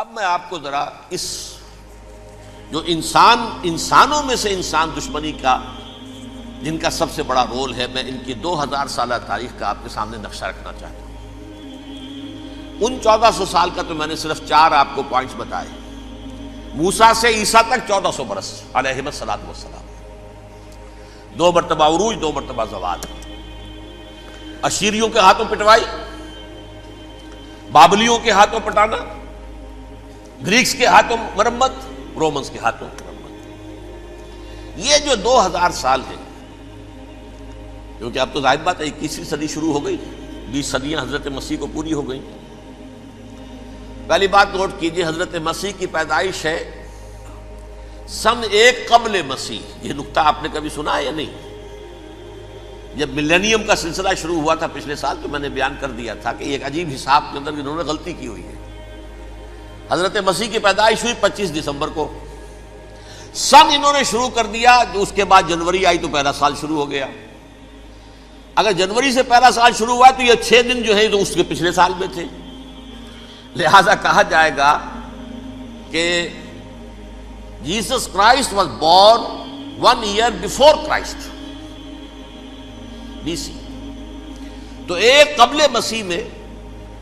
اب میں آپ کو ذرا اس جو انسانوں میں سے انسان دشمنی کا جن کا سب سے بڑا رول ہے، میں ان کی 2000 سالہ تاریخ کا آپ کے سامنے نقشہ رکھنا چاہتا ہوں۔ ان 1400 سال کا تو میں نے صرف 4 آپ کو پوائنٹس بتائے۔ موسیٰ سے عیسیٰ تک 1400 برس علیہ الصلوۃ والسلام، 2 مرتبہ عروج، 2 مرتبہ زوال، اشیریوں کے ہاتھوں پٹوائی، بابلیوں کے ہاتھوں پٹانا، گریکس کے ہاتھوں مرمت، رومنز کے ہاتھوں مرمت۔ یہ جو 2000 سال ہیں، کیونکہ اب تو ظاہر بات ہے 21ویں صدی شروع ہو گئی، 20 صدیاں حضرت مسیح کو پوری ہو گئی۔ پہلی بات نوٹ کیجئے، حضرت مسیح کی پیدائش ہے سن 1 قبل مسیح۔ یہ نقطہ آپ نے کبھی سنا ہے یا نہیں؟ جب ملینیم کا سلسلہ شروع ہوا تھا پچھلے سال، تو میں نے بیان کر دیا تھا کہ ایک عجیب حساب کے اندر انہوں نے غلطی کی ہوئی ہے۔ حضرت مسیح کی پیدائش ہوئی 25 دسمبر کو، سن انہوں نے شروع کر دیا، جو اس کے بعد جنوری آئی تو پہلا سال شروع ہو گیا۔ اگر جنوری سے پہلا سال شروع ہوا تو یہ 6 دن جو ہے تو اس کے پچھلے سال میں تھے، لہذا کہا جائے گا کہ Jesus Christ was born 1 year before Christ, BC۔ تو 1 قبل مسیح میں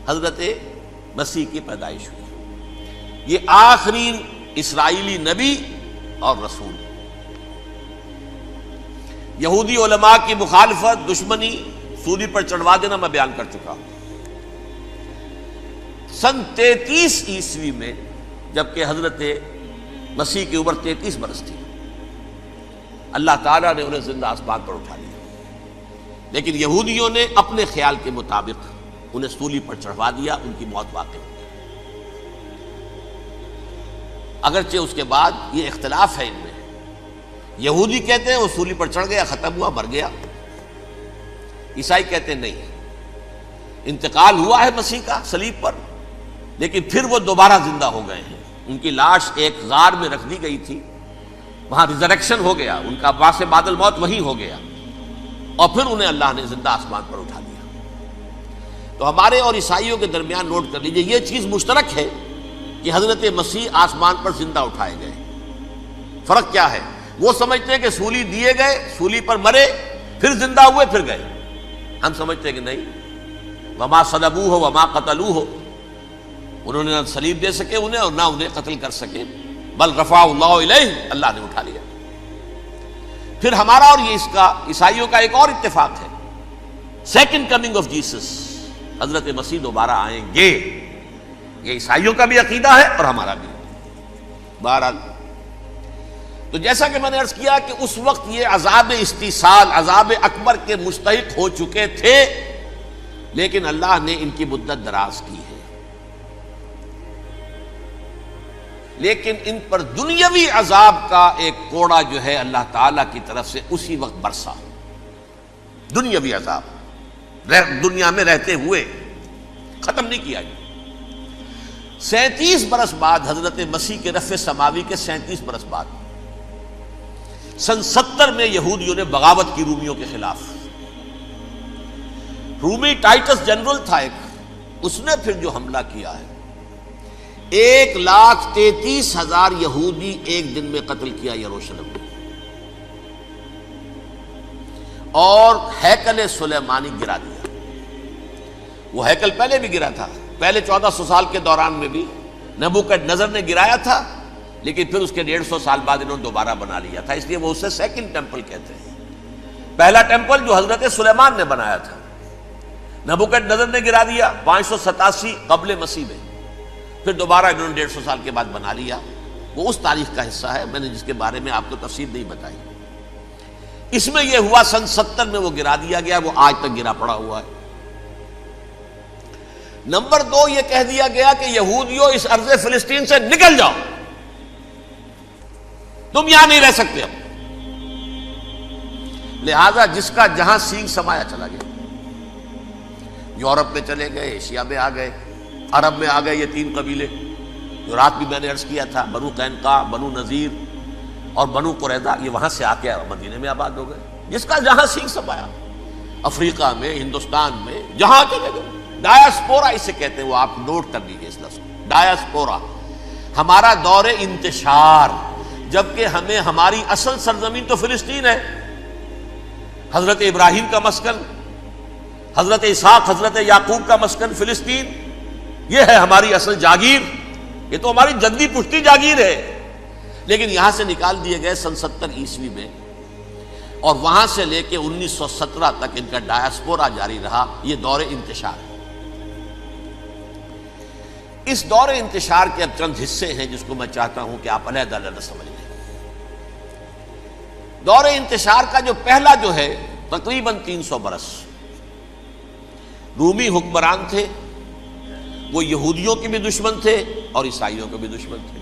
حضرت مسیح کی پیدائش ہوئی۔ یہ آخری اسرائیلی نبی اور رسول۔ یہودی علماء کی مخالفت، دشمنی، سولی پر چڑھوا دینا میں بیان کر چکا ہوں۔ سن 33 عیسوی میں، جبکہ حضرت مسیح کی عمر 33 برس تھی، اللہ تعالیٰ نے انہیں زندہ آسمان پر اٹھا لیا، لیکن یہودیوں نے اپنے خیال کے مطابق انہیں سولی پر چڑھوا دیا، ان کی موت واقع ہو گئی۔ اگرچہ اس کے بعد یہ اختلاف ہے ان میں، یہودی کہتے ہیں وہ سولی پر چڑھ گیا، ختم ہوا، مر گیا۔ عیسائی کہتے ہیں نہیں، انتقال ہوا ہے مسیح کا صلیب پر، لیکن پھر وہ دوبارہ زندہ ہو گئے ہیں۔ ان کی لاش ایک غار میں رکھ دی گئی تھی، وہاں ریزریکشن ہو گیا، ان کا باعث بعد الموت وہی ہو گیا، اور پھر انہیں اللہ نے زندہ آسمان پر اٹھا دیا۔ تو ہمارے اور عیسائیوں کے درمیان نوٹ کر لیجئے، یہ چیز مشترک ہے کہ حضرت مسیح آسمان پر زندہ اٹھائے گئے۔ فرق کیا ہے؟ وہ سمجھتے ہیں کہ سولی دیے گئے، سولی پر مرے، پھر زندہ ہوئے، پھر گئے۔ ہم سمجھتے ہیں کہ نہیں، وما صلبوہ وما قتلوہ، انہوں نے نہ صلیب دے سکے انہیں اور نہ انہیں قتل کر سکے، بل رفع اللہ الیہ، اللہ نے اٹھا لیا۔ پھر ہمارا اور یہ اس کا عیسائیوں کا ایک اور اتفاق ہے، سیکنڈ کمنگ آف جیسس، حضرت مسیح دوبارہ آئیں گے۔ یہ عیسائیوں کا بھی عقیدہ ہے اور ہمارا بھی۔ بہرحال تو جیسا کہ میں نے عرض کیا کہ اس وقت یہ عذاب استیصال، عذاب اکبر کے مستحق ہو چکے تھے، لیکن اللہ نے ان کی مدت دراز کی ہے، لیکن ان پر دنیاوی عذاب کا ایک کوڑا جو ہے اللہ تعالیٰ کی طرف سے اسی وقت برسا۔ دنیاوی عذاب دنیا میں رہتے ہوئے ختم نہیں کیا۔ 37 برس بعد، حضرت مسیح کے رفع سماوی کے 37 برس بعد، سن 70 میں یہودیوں نے بغاوت کی رومیوں کے خلاف۔ رومی ٹائٹس جنرل تھا ایک، اس نے پھر جو حملہ کیا ہے، 1,33,000 یہودی ایک دن میں قتل کیا یروشلم میں، اور ہیکل سلیمانی گرا دیا۔ وہ ہیکل پہلے بھی گرا تھا، پہلے 1400 سال کے دوران میں بھی نبوکڈنیزر نے گرایا تھا، لیکن پھر اس کے 150 سال بعد انہوں نے دوبارہ بنا لیا تھا، اس لیے وہ اسے سیکنڈ ٹیمپل کہتے ہیں۔ پہلا ٹیمپل جو حضرت سلیمان نے بنایا تھا، نبوکڈنیزر نے گرا دیا 587 قبل مسیح میں، پھر دوبارہ انہوں نے 150 سال کے بعد بنا لیا۔ وہ اس تاریخ کا حصہ ہے، میں نے جس کے بارے میں آپ کو تفصیل نہیں بتائی۔ اس میں یہ ہوا سن 70 میں وہ گرا دیا گیا، وہ آج تک گرا پڑا ہوا ہے۔ نمبر 2، یہ کہہ دیا گیا کہ یہودیوں اس ارض فلسطین سے نکل جاؤ، تم یہاں نہیں رہ سکتے اب۔ لہذا جس کا جہاں سینگ سمایا چلا گیا، یورپ میں چلے گئے، ایشیا میں آ گئے، عرب میں آ گئے، یہ 3 قبیلے جو رات بھی میں نے عرض کیا تھا، بنو قینقاع، بنو نذیر اور بنو قریظہ، یہ وہاں سے آ کے مدینے میں آباد ہو گئے۔ جس کا جہاں سینگ سمایا، افریقہ میں، ہندوستان میں، جہاں چلے گئے، ڈایاسپورا اسے کہتے ہیں، وہ آپ نوٹ کر لیجیے اس لفظ کو، ڈایاسپورا، ہمارا دور انتشار، جبکہ ہمیں ہماری اصل سرزمین تو فلسطین ہے، حضرت ابراہیم کا مسکن، حضرت اسحاق حضرت یعقوب کا مسکن فلسطین، یہ ہے ہماری اصل جاگیر، یہ تو ہماری جدی پشتی جاگیر ہے، لیکن یہاں سے نکال دیے گئے سن 70 عیسوی میں، اور وہاں سے لے کے 1917 تک ان کا ڈایاسپورا جاری رہا۔ یہ دور انتشار ہے۔ اس دور انتشار کے اب چند حصے ہیں جس کو میں چاہتا ہوں کہ آپ علیحدہ علیحدہ سمجھ لیں۔ دور انتشار کا جو پہلا جو ہے تقریباً 300 برس، رومی حکمران تھے، وہ یہودیوں کے بھی دشمن تھے اور عیسائیوں کے بھی دشمن تھے،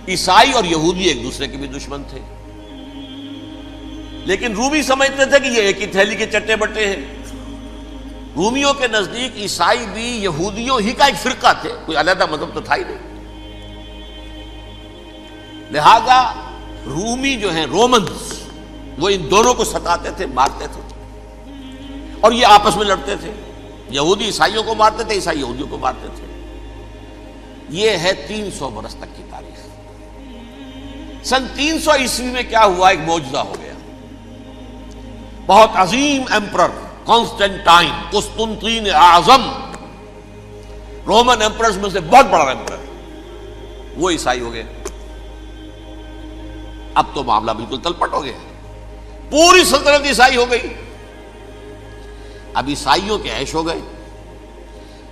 عیسائی اور یہودی ایک دوسرے کے بھی دشمن تھے، لیکن رومی سمجھتے تھے کہ یہ ایک ہی تھیلی کے چٹے بٹے ہیں۔ رومیوں کے نزدیک عیسائی بھی یہودیوں ہی کا ایک فرقہ تھے، کوئی علیحدہ مذہب تو تھا ہی نہیں، لہذا رومی جو ہیں رومنز وہ ان دونوں کو ستاتے تھے، مارتے تھے، اور یہ آپس میں لڑتے تھے، یہودی عیسائیوں کو مارتے تھے، عیسائی یہودیوں کو مارتے تھے۔ یہ ہے 300 برس تک کی تاریخ۔ سن 300 عیسوی میں کیا ہوا؟ ایک معجزہ ہو گیا۔ بہت عظیم ایمپرر کانسٹینٹائن، قسطنطین اعظم، رومن ایمپررز میں سے بہت بڑا ایمپرر، وہ عیسائی ہو گئے۔ اب تو معاملہ بالکل تلپٹ ہو گیا، پوری سلطنت عیسائی ہو گئی۔ اب عیسائیوں کے عیش ہو گئے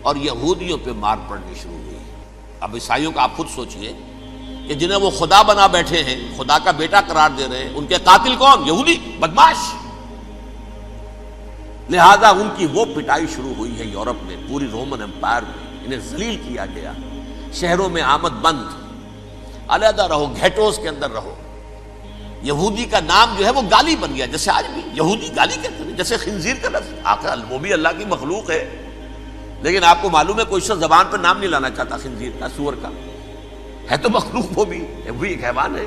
اور یہودیوں پہ مار پڑنی شروع ہوئی۔ اب عیسائیوں کا آپ خود سوچئے کہ جنہیں وہ خدا بنا بیٹھے ہیں، خدا کا بیٹا قرار دے رہے ہیں، ان کے قاتل کون؟ یہودی بدماش۔ لہذا ان کی وہ پٹائی شروع ہوئی ہے یورپ میں، پوری رومن امپائر میں انہیں ذلیل کیا گیا، شہروں میں آمد بند، علیحدہ رہو، گھیٹوز کے اندر رہو۔ یہودی کا نام جو ہے وہ گالی بن گیا، جیسے آج بھی یہودی گالی کہتے ہیں، جیسے خنزیر کا لفظ، آخر وہ بھی اللہ کی مخلوق ہے، لیکن آپ کو معلوم ہے کوئی شخص زبان پر نام نہیں لانا چاہتا خنزیر کا، سور کا، ہے تو مخلوق، وہ بھی ایک حیوان ہے۔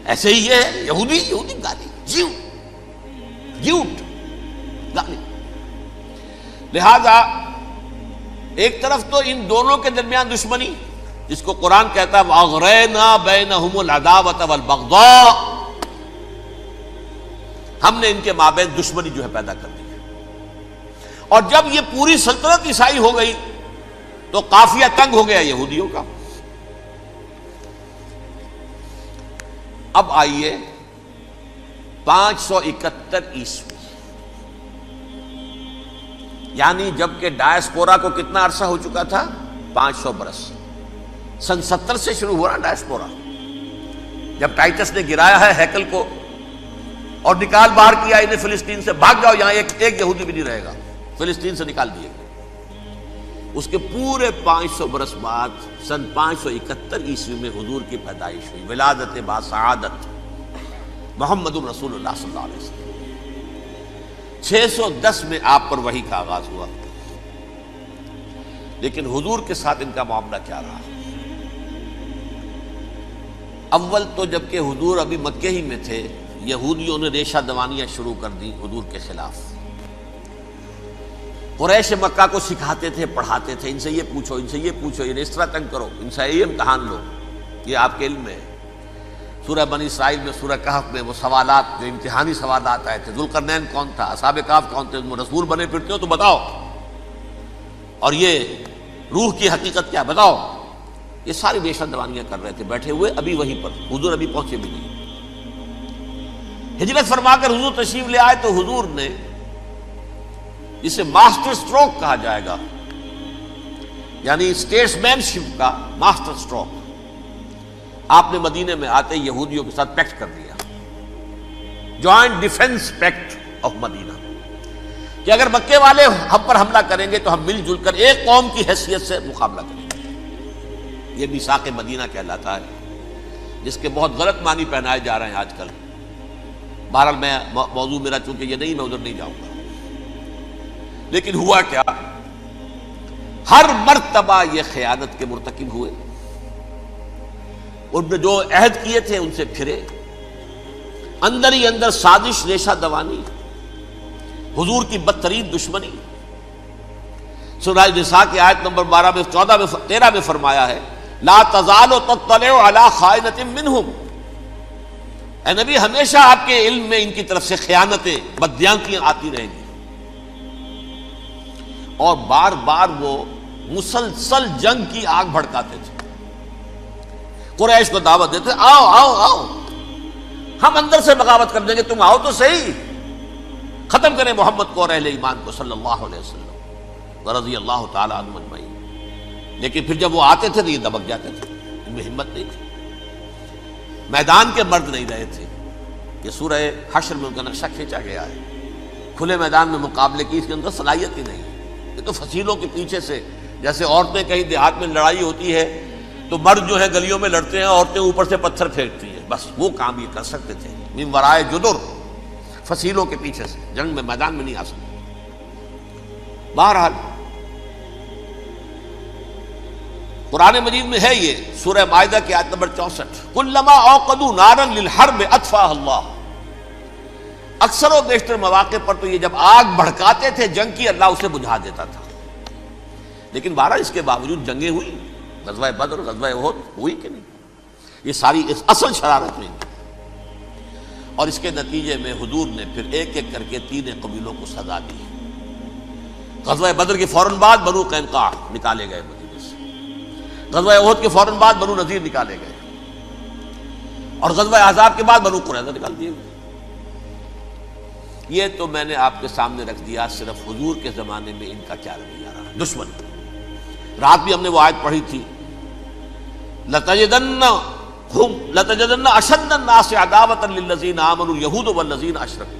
ایسے ہی یہ ہے یہودی، یہودی گالی، جیوٹ گالی۔ لہذا ایک طرف تو ان دونوں کے درمیان دشمنی، جس کو قرآن کہتا ہے وَأَغْرَيْنَا بَيْنَهُمُ الْعَدَاوَةَ وَالْبَغْضَاءَ، ہم نے ان کے مابین دشمنی جو ہے پیدا کر دی ہے۔ اور جب یہ پوری سلطنت عیسائی ہو گئی تو قافیہ تنگ ہو گیا یہودیوں کا۔ اب آئیے 571 عیسوی، یعنی جب کہ ڈایاسپورا کو کتنا عرصہ ہو چکا تھا؟ 500 برس۔ سن 70 سے شروع ہوا نا ڈایاسپورا، جب ٹائٹس نے گرایا ہے ہیکل کو اور نکال باہر کیا انہیں فلسطین سے، بھاگ جاؤ یہاں ایک یہودی بھی نہیں رہے گا، فلسطین سے نکال دیے گئے۔ اس کے پورے 500 برس بعد سن 571 عیسوی میں حضور کی پیدائش ہوئی، ولادت با سعادت محمد رسول اللہ صلی اللہ علیہ وسلم۔ 610 میں آپ پر وحی کا آغاز ہوا، لیکن حضور کے ساتھ ان کا معاملہ کیا رہا؟ اول تو جبکہ حضور ابھی مکے ہی میں تھے، یہودیوں نے ریشہ دوانیاں شروع کر دی حضور کے خلاف۔ قریش مکہ کو سکھاتے تھے، پڑھاتے تھے، ان سے یہ پوچھو، ان سے یہ پوچھو، انہیں اس طرح تنگ کرو، ان سے یہ امتحان لو، یہ آپ کے علم میں ہے۔ سورہ بنی اسرائیل میں، سورہ کہف میں وہ سوالات، جو امتحانی سوالات آئے تھے، ذوالقرنین کون تھا، اصحاب کہف کون تھے، تم رسول بنے پھرتے ہو تو بتاؤ، اور یہ روح کی حقیقت کیا بتاؤ۔ یہ ساری ریشہ دوانیاں کر رہے تھے بیٹھے ہوئے، ابھی وہیں پر حضور ابھی پہنچے بھی نہیں۔ ہجرت فرما کر حضور تشریف لے آئے تو حضور نے، جسے ماسٹر سٹروک کہا جائے گا، یعنی اسٹیٹس مین شپ کا ماسٹر سٹروک، آپ نے مدینے میں آتے یہودیوں کے ساتھ پیکٹ کر دیا، جوائنٹ ڈیفنس پیکٹ آف مدینہ، کہ اگر مکے والے ہم پر حملہ کریں گے تو ہم مل جل کر ایک قوم کی حیثیت سے مقابلہ کریں گے۔ یہ میثاق مدینہ کہلاتا ہے، جس کے بہت غلط معنی پہنائے جا رہے ہیں آج کل۔ بہرحال میں موضوع میرا چونکہ یہ نہیں، میں ادھر نہیں جاؤں گا، لیکن ہوا کیا؟ ہر مرتبہ یہ خیانت کے مرتکب ہوئے، ان نے جو عہد کیے تھے ان سے پھرے، اندر ہی اندر سازش، ریشہ دوانی، حضور کی بدترین دشمنی۔ سورہ نساء کی آیت نمبر 12 میں 14 میں 13 میں فرمایا ہے لا تزال تطلع علی خائنۃ منہم، اے نبی ہمیشہ آپ کے علم میں ان کی طرف سے خیانتیں، بددیانتیاں آتی رہیں گی. اور بار بار وہ مسلسل جنگ کی آگ بھڑکاتے تھے. قریش کو دعوت دیتے، آؤ آؤ آؤ ہم اندر سے بغاوت کر دیں گے، تم آؤ تو صحیح، ختم کریں محمد کو اور اہل ایمان کو صلی اللہ علیہ وسلم ورضی اللہ تعالی عنہم اجمعین. لیکن پھر جب وہ آتے تھے تو یہ دبک جاتے تھے، ان میں ہمت نہیں تھی. میدان کے مرد نہیں رہے تھے. یہ سورہ حشر میں ان کا نقشہ کھینچا گیا ہے. کھلے میدان میں مقابلے کی اس کے اندر صلاحیت ہی نہیں. یہ تو فصیلوں کے پیچھے سے، جیسے عورتیں کہیں دیہات میں لڑائی ہوتی ہے تو مرد جو ہے گلیوں میں لڑتے ہیں، عورتیں اوپر سے پتھر پھینکتی ہیں، بس وہ کام یہ کر سکتے تھے. من ورائے جدر، فصیلوں کے پیچھے سے، جنگ میں میدان میں نہیں آ سکتے. بہرحال قرآن مجید میں ہے یہ سورہ مائدہ کی آیت نمبر 64، کلما اوقدوا نارا للحرب اطفاها اللہ. اکثر و بیشتر مواقع پر تو یہ جب آگ بھڑکاتے تھے جنگ کی، اللہ اسے بجھا دیتا تھا. لیکن بہرحال اس کے باوجود جنگیں ہوئی، غزوہ بدر، غزوہ احد ہوئی کہ نہیں؟ یہ ساری اس اصل شرارت میں. اور اس کے نتیجے میں حضور نے پھر ایک ایک کر کے 3 قبیلوں کو سزا دی. غزوہ بدر کے فوراً بعد بنو قینقاع نکالے گئے مدینے سے، غزوہ احد کے فوراً بعد بنو نذیر نکالے گئے، اور غزوہ احزاب کے بعد بنو قریظہ نکال دیے گئے. یہ تو میں نے آپ کے سامنے رکھ دیا صرف حضور کے زمانے میں ان کا کیا رویہ رہا. دشمن، رات بھی ہم نے وہ آیت پڑھی تھی، لَتَجِدَنَّ أَشَدَّ النَّاسِ عَدَاوَةً لِلَّذِينَ آمَنُوا الْيَهُودُ وَالَّذِينَ أَشْرَكُوا.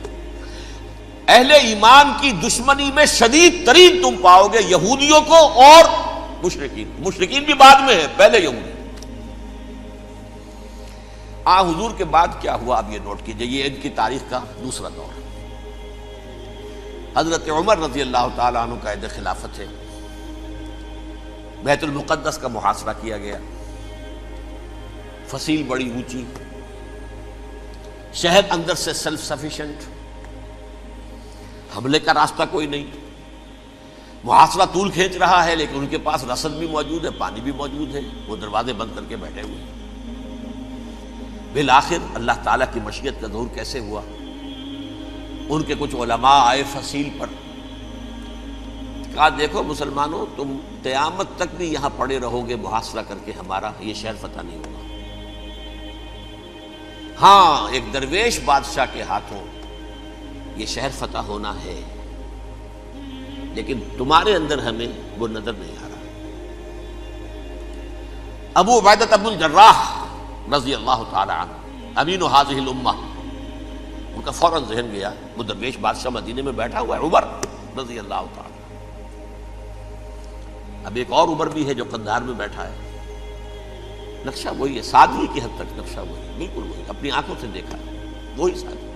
اہل ایمان کی دشمنی میں شدید ترین تم پاؤ گے یہودیوں کو اور مشرکین. مشرکین بھی بعد میں ہے، پہلے یہودی. حضور کے بعد کیا ہوا اب یہ نوٹ کیجئے، یہ ان کی تاریخ کا دوسرا دور. حضرت عمر رضی اللہ تعالیٰ عنہ قائد خلافت ہے. بیت المقدس کا محاصرہ کیا گیا، فصیل بڑی اونچی، شہر اندر سے سیلف سفیشینٹ، حملے کا راستہ کوئی نہیں. محاصرہ طول کھینچ رہا ہے لیکن ان کے پاس رسد بھی موجود ہے، پانی بھی موجود ہے، وہ دروازے بند کر کے بیٹھے ہوئے ہیں. بالآخر اللہ تعالیٰ کی مشیت کا ظہور کیسے ہوا؟ ان کے کچھ علماء آئے فصیل پر، کہا دیکھو مسلمانوں، تم قیامت تک بھی یہاں پڑے رہو گے محاصرہ کر کے، ہمارا یہ شہر فتح نہیں ہوگا. ہاں ایک درویش بادشاہ کے ہاتھوں یہ شہر فتح ہونا ہے، لیکن تمہارے اندر ہمیں وہ نظر نہیں آ رہا. ابو عبیدہ بن الجراح رضی اللہ تعالی عنہ، امین هذه الامہ، ان کا فوراً ذہن گیا وہ درویش بادشاہ مدینے میں بیٹھا ہوا ہے عمر رضی اللہ تعالی. اب ایک اور عمر بھی ہے جو قندھار میں بیٹھا ہے. نقشہ وہی ہے، سادگی کی حد تک نقشہ وہی، بالکل وہی، اپنی آنکھوں سے دیکھا ہے وہی سادگی.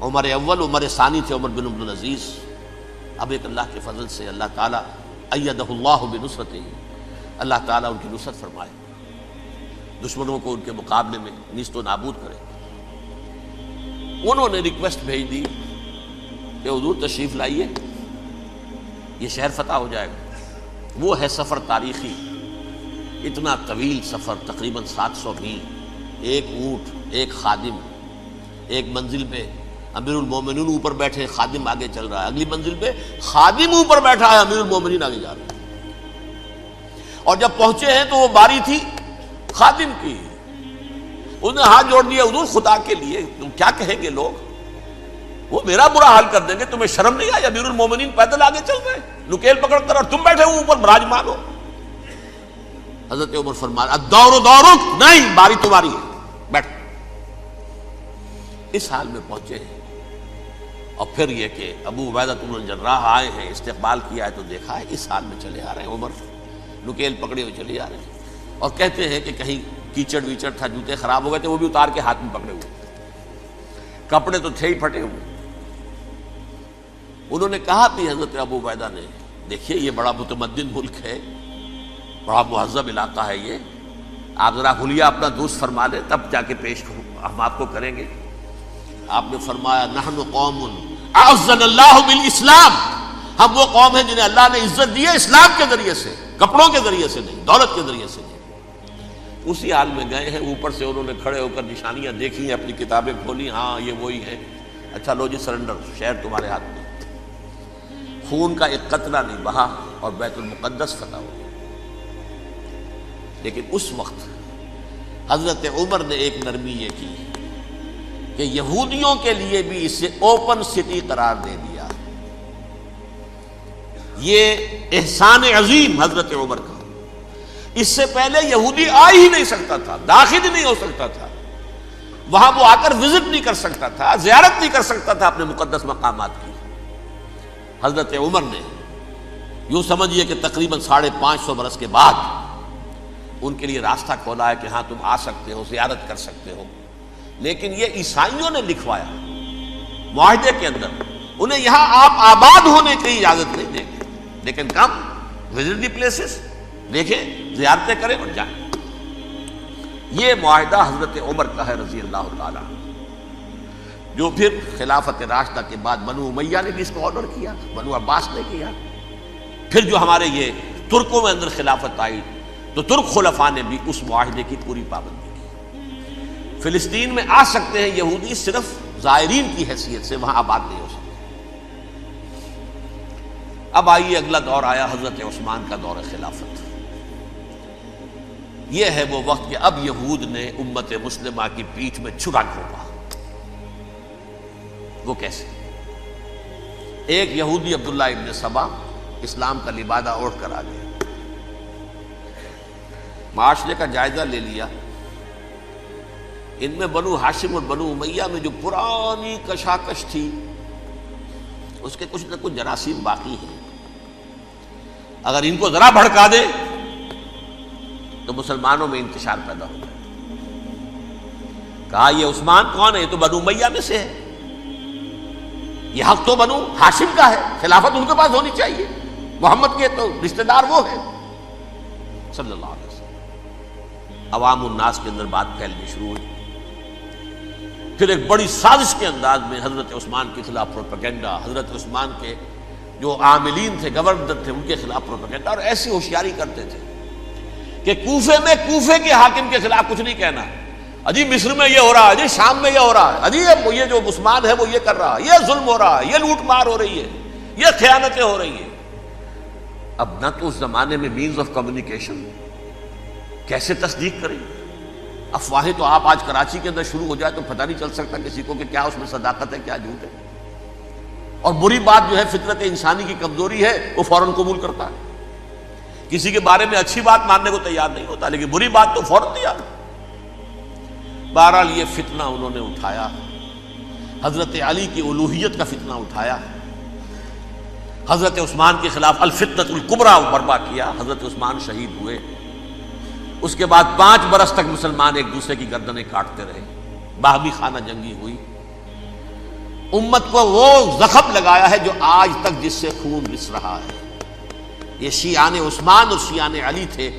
عمر اول، عمر ثانی تھے عمر بن عبد العزیز. اب ایک اللہ کے فضل سے اللہ تعالیٰ ایدہ اللہ بنصرتہ، اللہ تعالیٰ ان کی نصرت فرمائے، دشمنوں کو ان کے مقابلے میں نیست و نابود کرے. انہوں نے ریکویسٹ بھیج دی کہ حضور تشریف لائیے، یہ شہر فتح ہو جائے گا. وہ ہے سفر تاریخی، اتنا طویل سفر، تقریباً 700 میل، ایک اونٹ، ایک خادم، ایک منزل پہ امیر المومنین اوپر بیٹھے، خادم آگے چل رہا ہے، اگلی منزل پہ خادم اوپر بیٹھا ہے، امیر المومنین آگے جا رہے ہیں. اور جب پہنچے ہیں تو وہ باری تھی خادم کی. انہوں نے ہاتھ جوڑ دیا، حضور خدا کے لیے تم کیا کہیں گے لوگ، وہ میرا برا حال کر دیں گے، تمہیں شرم نہیں آئی؟ امیر المومنین پیدل آگے چل رہے ہیں نکیل پکڑ کر، اور تم بیٹھے ہو اوپر براجمان ہو. حضرت عمر فرمایا الدور دورک، نہیں باری تمہاری ہے، بیٹھ. اس حال میں پہنچے ہیں. اور پھر یہ کہ ابو عبیدہ بن الجراح آئے ہیں، استقبال کیا ہے تو دیکھا ہے اس حال میں چلے آ رہے ہیں. عمر نکیل پکڑے ہوئے چلے آ رہے ہیں، اور کہتے ہیں کہ کہیں کیچڑ ویچڑ تھا، جوتے خراب ہو گئے تھے، وہ بھی اتار کے ہاتھ میں پکڑے ہوئے، کپڑے تو تھے ہی پھٹے ہوئے. انہوں نے کہا بھی حضرت ابو عبیدہ نے، دیکھیے یہ بڑا متمدن ملک ہے، بڑا مہذب علاقہ ہے یہ، آپ ذرا حلیہ اپنا درست فرما لیں تب جا کے پیش ہم آپ کو کریں گے. آپ نے فرمایا نحن قوم اعزنا اللہ بالاسلام، ہم وہ قوم ہیں جنہیں اللہ نے عزت دی ہے اسلام کے ذریعے سے، کپڑوں کے ذریعے سے نہیں، دولت کے ذریعے سے نہیں۔ اسی حال میں گئے ہیں، اوپر سے انہوں نے کھڑے ہو کر نشانیاں دیکھی ہیں، اپنی کتابیں کھولی، ہاں یہ وہی ہے، اچھا لو جی سرنڈر، شہر تمہارے ہاتھ میں۔ خون کا ایک قطرہ نہیں بہا اور بیت المقدس فتح ہو گیا۔ لیکن اس وقت حضرت عمر نے ایک نرمی یہ کی کہ یہودیوں کے لیے بھی اسے اوپن سٹی قرار دے دیا۔ یہ احسان عظیم حضرت عمر کا، اس سے پہلے یہودی آ ہی نہیں سکتا تھا، داخل ہی نہیں ہو سکتا تھا، وہاں وہ آ کر وزٹ نہیں کر سکتا تھا، زیارت نہیں کر سکتا تھا اپنے مقدس مقامات کی۔ حضرت عمر نے یوں سمجھیے کہ تقریباً 550 برس کے بعد ان کے لیے راستہ کھولا ہے کہ ہاں تم آ سکتے ہو، زیارت کر سکتے ہو۔ لیکن یہ عیسائیوں نے لکھوایا معاہدے کے اندر، انہیں یہاں آپ آباد ہونے کی اجازت نہیں دیں گے، لیکن کم وزٹ دی پلیسز، دیکھیں زیارتیں کریں اور جائیں۔ یہ معاہدہ حضرت عمر کا ہے رضی اللہ تعالیٰ، جو پھر خلافت راشدہ کے بعد بنو امیہ نے بھی اس کو آنر کیا، بنو عباس نے کیا۔ پھر جو ہمارے یہ ترکوں میں اندر خلافت آئی تو ترک خلفاء نے بھی اس معاہدے کی پوری پابندی کی۔ فلسطین میں آ سکتے ہیں یہودی صرف زائرین کی حیثیت سے، وہاں آباد نہیں ہو سکتے۔ اب آئیے اگلا دور آیا حضرت عثمان کا دور خلافت۔ یہ ہے وہ وقت کہ اب یہود نے امت مسلمہ کی پیٹھ میں چھرا گھونپا۔ وہ کیسے؟ ایک یہودی عبداللہ ابن سبا اسلام کا لبادہ اوڑھ کر آ گیا، معاشرے کا جائزہ لے لیا، ان میں بنو ہاشم اور بنو امیہ میں جو پرانی کشاکش تھی اس کے کچھ نہ کچھ جراثیم باقی ہیں، اگر ان کو ذرا بھڑکا دے تو مسلمانوں میں انتشار پیدا ہو جائے۔ کہا یہ عثمان کون ہے؟ یہ تو بنو امیہ میں سے ہے، یہ حق تو بنو ہاشم کا ہے، خلافت ان کے پاس ہونی چاہیے، محمد کے تو رشتہ دار وہ ہیں صلی اللہ علیہ وسلم۔ عوام الناس کے اندر بات پھیلنی شروع ہوئی۔ پھر ایک بڑی سازش کے انداز میں حضرت عثمان کے خلاف پروپیگنڈا، حضرت عثمان کے جو عاملین تھے، گورنر تھے، ان کے خلاف پروپیگنڈا، اور ایسی ہوشیاری کرتے تھے کہ کوفے میں کوفے کے حاکم کے خلاف کچھ نہیں کہنا، اجی مصر میں یہ ہو رہا ہے، اجی شام میں یہ ہو رہا ہے، اجی یہ جو عثمان ہے وہ یہ کر رہا ہے، یہ ظلم ہو رہا ہے، یہ لوٹ مار ہو رہی ہے، یہ خیانتیں ہو رہی ہیں۔ اب نہ تو اس زمانے میں مینز آف کمیونیکیشن، کیسے تصدیق کریں؟ افواہیں تو آپ آج کراچی کے اندر شروع ہو جائے تو پتہ نہیں چل سکتا کسی کو کہ کیا اس میں صداقت ہے کیا جھوٹ ہے، اور بری بات جو ہے فطرت انسانی کی کمزوری ہے وہ فوراً قبول کرتا ہے، کسی کے بارے میں اچھی بات ماننے کو تیار نہیں ہوتا، لیکن بری بات تو فوراً تیار۔ بہرحال یہ فتنہ انہوں نے اٹھایا، حضرت علی کی الوہیت کا فتنہ اٹھایا، حضرت عثمان کے خلاف الفتنۃ الکبریٰ برپا کیا، حضرت عثمان شہید ہوئے۔ اس کے بعد 5 برس تک مسلمان ایک دوسرے کی گردنیں کاٹتے رہے، باہمی خانہ جنگی ہوئی، امت کو وہ زخم لگایا ہے جو آج تک جس سے خون رس رہا ہے۔ یہ شیعان عثمان اور شیعان علی تھے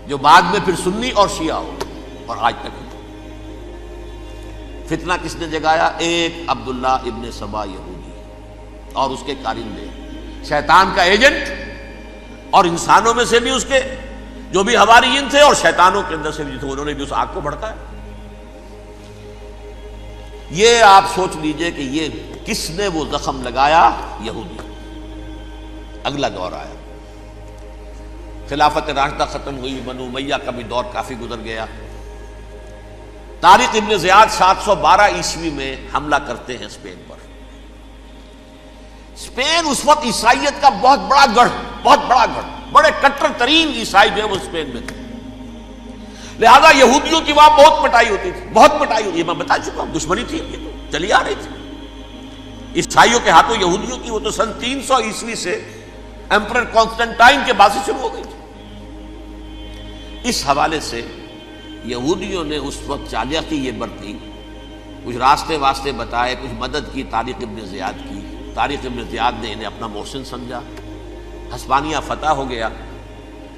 جو بعد میں پھر سنی اور شیعہ ہو، اور آج تک فتنہ کس نے جگایا؟ ایک عبداللہ ابن سبا یہودی اور اس کے کارندے، شیطان کا ایجنٹ، اور انسانوں میں سے بھی اس کے جو بھی حواریین تھے اور شیطانوں کے اندر سے بھی تھے، انہوں نے بھی اس آگ کو بھڑکایا۔ یہ آپ سوچ لیجئے کہ یہ کس نے وہ زخم لگایا؟ یہودی۔ اگلا دور آیا، خلافت راشدہ ختم ہوئی، بنو امیہ کا بھی دور کافی گزر گیا۔ طارق ابن زیاد 712 عیسوی میں حملہ کرتے ہیں اسپین پر۔ اسپین اس وقت عیسائیت کا بہت بڑا گڑھ، بڑے کٹر ترین عیسائی جو ہے وہ اسپین میں تھے، لہذا یہودیوں کی وہاں بہت پٹائی ہوتی تھی، یہ میں بتا چکا ہوں، دشمنی تھی، یہ تو چلی آ رہی تھی عیسائیوں کے ہاتھوں یہودیوں کی، وہ تو سن 300 عیسوی سے ایمپرر کانسٹنٹائن کے بعد سے شروع ہو گئی تھی۔ اس حوالے سے یہودیوں نے اس وقت چالاکی یہ برتی، کچھ راستے واسطے بتائے، کچھ مدد کی طارق ابن زیاد کی۔ طارق ابن زیاد نے انہیں اپنا محسن سمجھا، ہسپانیہ فتح ہو گیا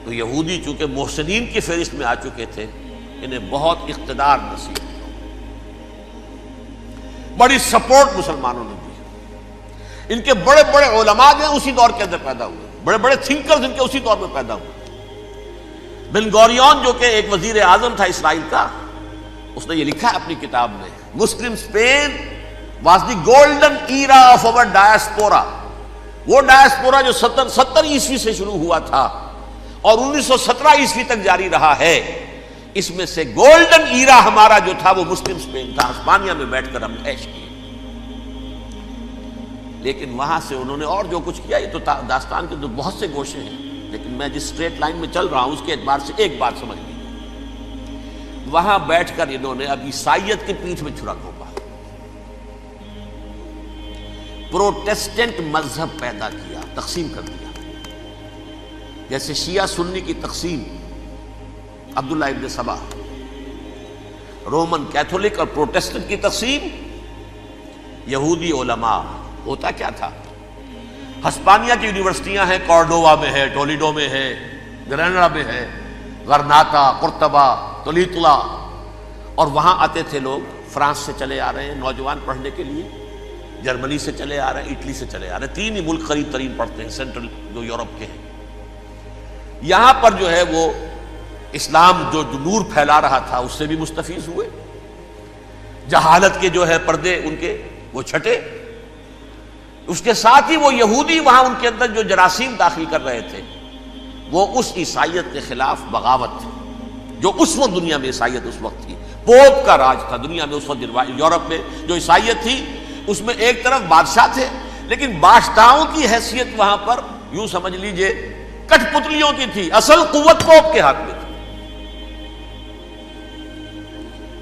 تو یہودی چونکہ محسنین کی فہرست میں آ چکے تھے، انہیں بہت اقتدار نصیب ہوا، بڑی سپورٹ مسلمانوں نے دی۔ ان کے بڑے بڑے علماء جو ہیں اسی دور کے اندر پیدا ہوئے، بڑے بڑے تھنکرز ان کے اسی دور میں پیدا ہوئے۔ بن گوریون جو کہ ایک وزیر اعظم تھا اسرائیل کا، اس نے یہ لکھا ہے اپنی کتاب میں، Muslim Spain was the golden era of our diaspora, وہ ڈائسپورا جو 70 عیسوی سے شروع ہوا تھا اور 1917 عیسوی تک جاری رہا ہے، اس میں سے گولڈن ایرا ہمارا جو تھا وہ مسلم اسپین تھا، ہسپانیہ میں بیٹھ کر ہم عیش کیے۔ لیکن وہاں سے انہوں نے اور جو کچھ کیا، یہ تو داستان کے تو بہت سے گوشے ہیں، لیکن میں جس اسٹریٹ لائن میں چل رہا ہوں اس کے اعتبار سے ایک بات سمجھ لیجیے، وہاں بیٹھ کر انہوں نے اب عیسائیت کی پیٹھ میں چھرا گھونپا، پروٹیسٹنٹ مذہب پیدا کیا، تقسیم کر دیا، جیسے شیعہ سنی کی تقسیم، عبداللہ ابن سبا، رومن کیتھولک اور پروٹیسٹنٹ کی تقسیم، یہودی علماء۔ ہوتا کیا تھا، ہسپانیہ کی یونیورسٹیاں ہیں، کارڈووا میں ہے، ٹولیڈو میں ہے، گریناڈا میں ہے، غرناطہ، قرطبہ، تولیتلا، اور وہاں آتے تھے لوگ، فرانس سے چلے آ رہے ہیں نوجوان پڑھنے کے لیے، جرمنی سے چلے آ رہے ہیں، اٹلی سے چلے آ رہے ہیں، 3 ہی ملک قریب ترین پڑھتے ہیں سینٹرل جو یورپ کے ہیں۔ یہاں پر جو ہے وہ اسلام جو نور پھیلا رہا تھا اس سے بھی مستفیض ہوئے، جہالت کے جو ہے پردے ان کے وہ چھٹے، اس کے ساتھ ہی وہ یہودی وہاں ان کے اندر جو جراثیم داخل کر رہے تھے وہ اس عیسائیت کے خلاف بغاوت تھی، جو اس وقت دنیا میں عیسائیت اس وقت تھی، پوپ کا راج تھا دنیا میں اس وقت، یورپ میں جو عیسائیت تھی اس میں ایک طرف بادشاہ تھے، لیکن بادشاہوں کی حیثیت وہاں پر یوں سمجھ لیجئے کٹ پتلیوں کی تھی، اصل قوت پوپ کے ہاتھ میں تھی۔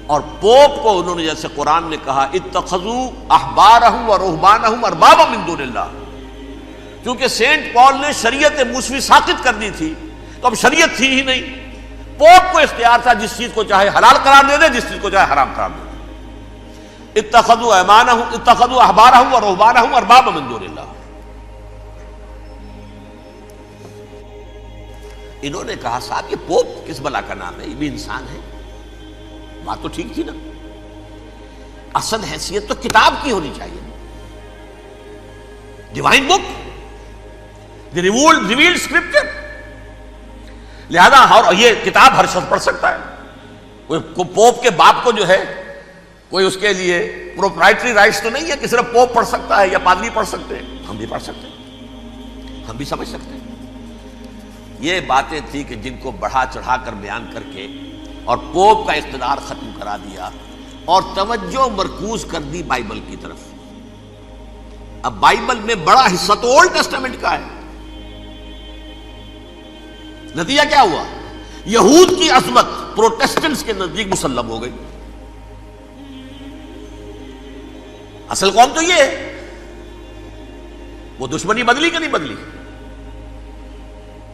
اور پوپ کو انہوں نے جیسے قرآن نے کہا اتخذوا احبارهم ورهبانهم اربابا من دون اللہ، کیونکہ سینٹ پال نے شریعت موسوی ساقط کر دی تھی تو اب شریعت تھی ہی نہیں، پوپ کو اختیار تھا جس چیز کو چاہے حلال قرار دے دے، جس چیز کو چاہے حرام قرار دے دے۔ اتخذوا احبارهم ورهبانهم اربابا من دون اللہ۔ انہوں نے کہا صاحب یہ پوپ کس بلا کا نام ہے، یہ بھی انسان ہے، بات تو ٹھیک تھی نا، اصل حیثیت تو کتاب کی ہونی چاہیے، ڈیوائن بک، دی ریویلڈ اسکرپچر، لہذا یہ کتاب ہر شخص پڑھ سکتا ہے، کوئی پوپ کے باپ کو جو ہے کوئی اس کے لیے پروپرائٹری رائٹس تو نہیں ہے کہ صرف پوپ پڑھ سکتا ہے یا پادری پڑھ سکتے ہیں، ہم بھی پڑھ سکتے ہیں، ہم بھی سمجھ سکتے ہیں۔ یہ باتیں تھی کہ جن کو بڑھا چڑھا کر بیان کر کے اور پوپ کا اقتدار ختم کرا دیا اور توجہ مرکوز کر دی بائبل کی طرف۔ اب بائبل میں بڑا حصہ تو اولڈ ٹیسٹامنٹ کا ہے، نتیجہ کیا ہوا، یہود کی عظمت پروٹیسٹنٹس کے نزدیک مسلم ہو گئی۔ اصل قوم تو یہ ہے، وہ دشمنی بدلی کہ نہیں بدلی،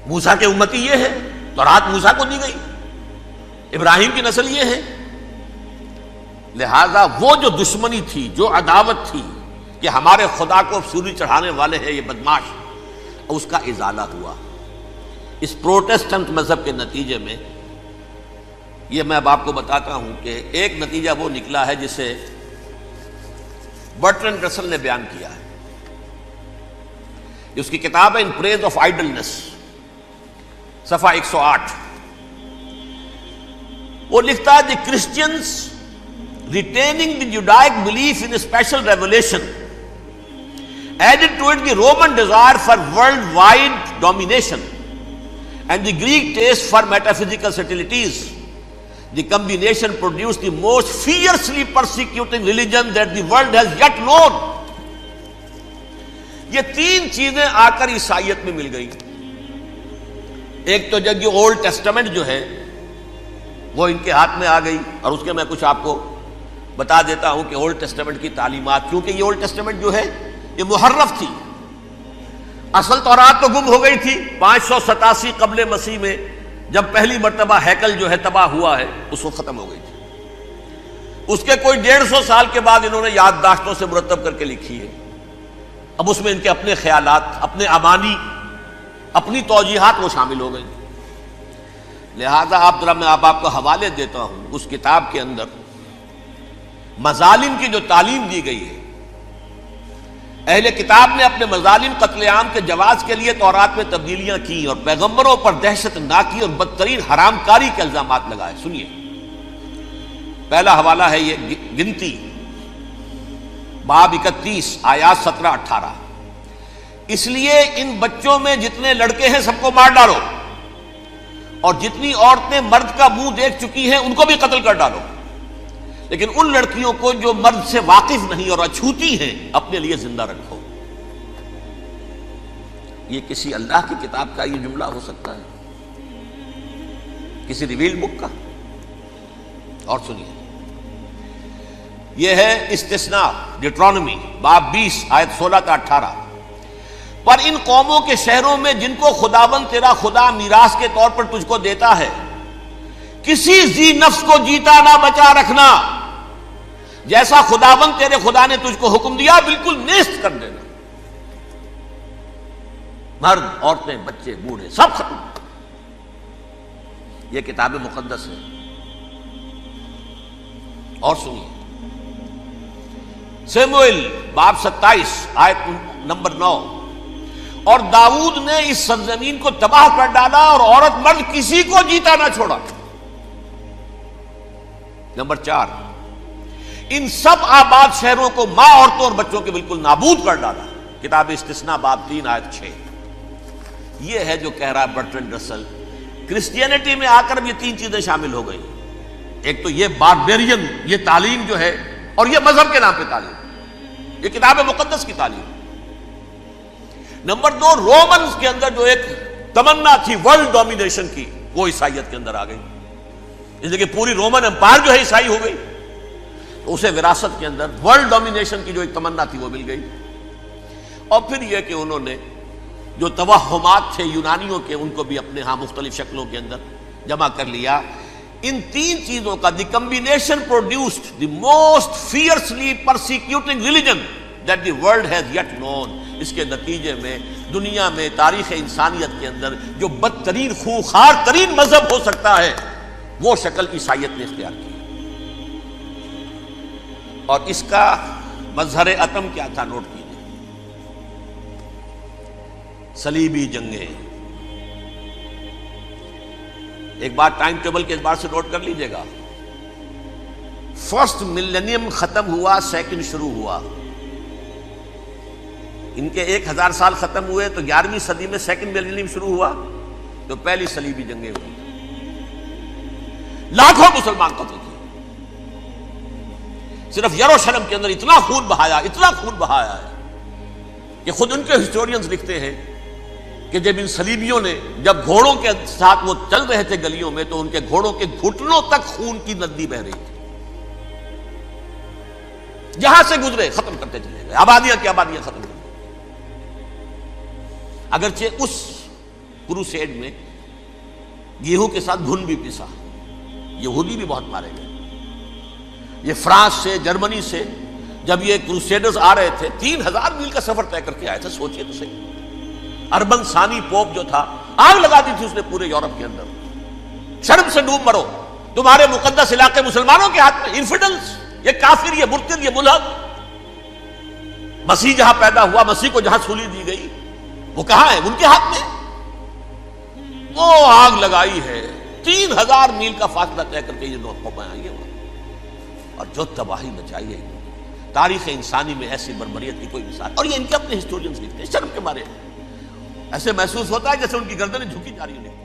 موسیٰ کے امتی یہ ہے، تورات موسیٰ کو دی گئی، ابراہیم کی نسل یہ ہے، لہذا وہ جو دشمنی تھی، جو عداوت تھی کہ ہمارے خدا کو سوری چڑھانے والے ہیں یہ بدماش، اس کا ازالہ ہوا اس پروٹیسٹنٹ مذہب کے نتیجے میں۔ یہ میں اب آپ کو بتاتا ہوں کہ ایک نتیجہ وہ نکلا ہے جسے برٹرنڈ رسل نے بیان کیا ہے، اس کی کتاب ہے ان پریز آف آئیڈلنس، صفحہ 108۔ وہ لکھتا ہے the Christians retaining the Judaic belief in special revelation added to it the Roman desire for worldwide domination and the Greek taste for metaphysical subtleties. The combination produced the most fiercely persecuting religion that the world has yet known. یہ 3 چیزیں آ کر عیسائیت میں مل گئی۔ ایک تو جب یہ اولڈ ٹیسٹامنٹ جو ہے وہ ان کے ہاتھ میں آ گئی، اور اس کے میں کچھ آپ کو بتا دیتا ہوں کہ اولڈ ٹیسٹامنٹ کی تعلیمات، کیونکہ یہ اولڈ ٹیسٹامنٹ جو ہے یہ محرف تھی، اصل تورات تو گم ہو گئی تھی 587 قبل مسیح میں، جب پہلی مرتبہ ہیکل جو ہے تباہ ہوا ہے اس وقت ختم ہو گئی تھی۔ اس کے کوئی 150 سال کے بعد انہوں نے یادداشتوں سے مرتب کر کے لکھی ہے، اب اس میں ان کے اپنے خیالات، اپنے امانی، اپنی توجیحات وہ شامل ہو گئی۔ لہذا میں آپ کو حوالے دیتا ہوں، اس کتاب کے اندر مظالم کی جو تعلیم دی گئی ہے، اہل کتاب نے اپنے مظالم قتل عام کے جواز کے لیے تورات میں تبدیلیاں کی اور پیغمبروں پر دہشت ناکی اور بدترین حرام کاری کے الزامات لگائے. سنیے، پہلا حوالہ ہے یہ گنتی باب 31 آیات 17-18. اس لیے ان بچوں میں جتنے لڑکے ہیں سب کو مار ڈالو، اور جتنی عورتیں مرد کا منہ دیکھ چکی ہیں ان کو بھی قتل کر ڈالو، لیکن ان لڑکیوں کو جو مرد سے واقف نہیں اور اچھوتی ہیں اپنے لیے زندہ رکھو. یہ کسی اللہ کی کتاب کا یہ جملہ ہو سکتا ہے؟ کسی ریویل بک کا؟ اور سنیے، یہ ہے استثناء ڈیٹرانومی باب 20 آیت 16-18. پر ان قوموں کے شہروں میں جن کو خداوند تیرا خدا میراث کے طور پر تجھ کو دیتا ہے، کسی ذی نفس کو جیتا نہ بچا رکھنا، جیسا خداوند تیرے خدا نے تجھ کو حکم دیا بالکل نیست کر دینا. مرد، عورتیں، بچے، بوڑھے سب ختم. یہ کتاب مقدس ہے. اور سنیے، سموئیل باب 27 آیت نمبر 9. اور داؤد نے اس سرزمین کو تباہ کر ڈالا اور عورت مرد کسی کو جیتا نہ چھوڑا. نمبر 4، ان سب آباد شہروں کو ماں، عورتوں اور بچوں کے بالکل نابود کر ڈالا. کتاب استثناء باب 3 آیت 6. یہ ہے جو کہہ رہا ہے برٹرنڈ رسل، کرسچینٹی میں آ کر اب یہ تین چیزیں شامل ہو گئی. ایک تو یہ باربیرین یہ تعلیم جو ہے، اور یہ مذہب کے نام پہ تعلیم، یہ کتاب مقدس کی تعلیم. نمبر 2، رومنز کے اندر جو ایک تمنا تھی ورلڈ ڈومینیشن کی، وہ عیسائیت کے اندر آ گئی. اس لیے کہ پوری رومن امپائر جو ہے عیسائی ہو گئی، تو اسے وراثت کے اندر ورلڈ ڈومینیشن کی جو ایک تمنا تھی وہ مل گئی. اور پھر یہ کہ انہوں نے جو توہمات تھے یونانیوں کے، ان کو بھی اپنے ہاں مختلف شکلوں کے اندر جمع کر لیا. ان تین چیزوں کا the combination produced the most fiercely persecuting religion that the world has yet known. اس کے نتیجے میں دنیا میں تاریخ انسانیت کے اندر جو بدترین خوخار ترین مذہب ہو سکتا ہے وہ شکل عیسائیت نے اختیار کی. اور اس کا مظہر عتم کیا تھا؟ نوٹ کیجیے، صلیبی جنگیں. ایک بات ٹائم ٹیبل کے اعتبار سے نوٹ کر لیجئے گا. فرسٹ ملینیم ختم ہوا، سیکنڈ شروع ہوا. ان کے 1000 سال ختم ہوئے تو 11ویں صدی میں سیکنڈ ملینیم شروع ہوا، تو پہلی صلیبی جنگیں ہوئی. لاکھوں مسلمان قتل کیے. صرف یروشلم کے اندر اتنا خون بہایا ہے کہ خود ان کے ہسٹورینز لکھتے ہیں کہ جب ان صلیبیوں نے جب گھوڑوں کے ساتھ وہ چل رہے تھے گلیوں میں، تو ان کے گھوڑوں کے گھٹنوں تک خون کی ندی بہ رہی تھی. جہاں سے گزرے ختم کرتے چلے گئے، آبادیاں کی آبادیاں ختم کر. اگرچہ اس کروسیڈ میں گیہوں کے ساتھ گھن بھی پیسا، یہودی بھی بہت مارے گئے. یہ فرانس سے، جرمنی سے جب یہ کروسیڈرز آ رہے تھے، 3000 میل کا سفر طے کر کے آئے تھے. سوچئے تو صحیح. اربن ثانی پوپ جو تھا، آگ لگا دی تھی اس نے پورے یورپ کے اندر. شرم سے ڈوب مرو، تمہارے مقدس علاقے مسلمانوں کے ہاتھ میں. انفیڈلز، یہ کافر، یہ مرتد، یہ ملحد. مسیح جہاں پیدا ہوا، مسیح کو جہاں سولی دی گئی، وہ کہاں ہے؟ ان کے ہاتھ میں. وہ آگ لگائی ہے، 3000 میل کا فاصلہ طے کر کے یہ قومیں آئی ہیں، اور جو تباہی مچائی ہے. تاریخ انسانی میں ایسی بربریت کی کوئی مثال. اور یہ ان کے اپنے ہسٹورینز لکھتے ہیں. شرم کے مارے ایسے محسوس ہوتا ہے جیسے ان کی گردنیں جھکی جا رہی ہیں.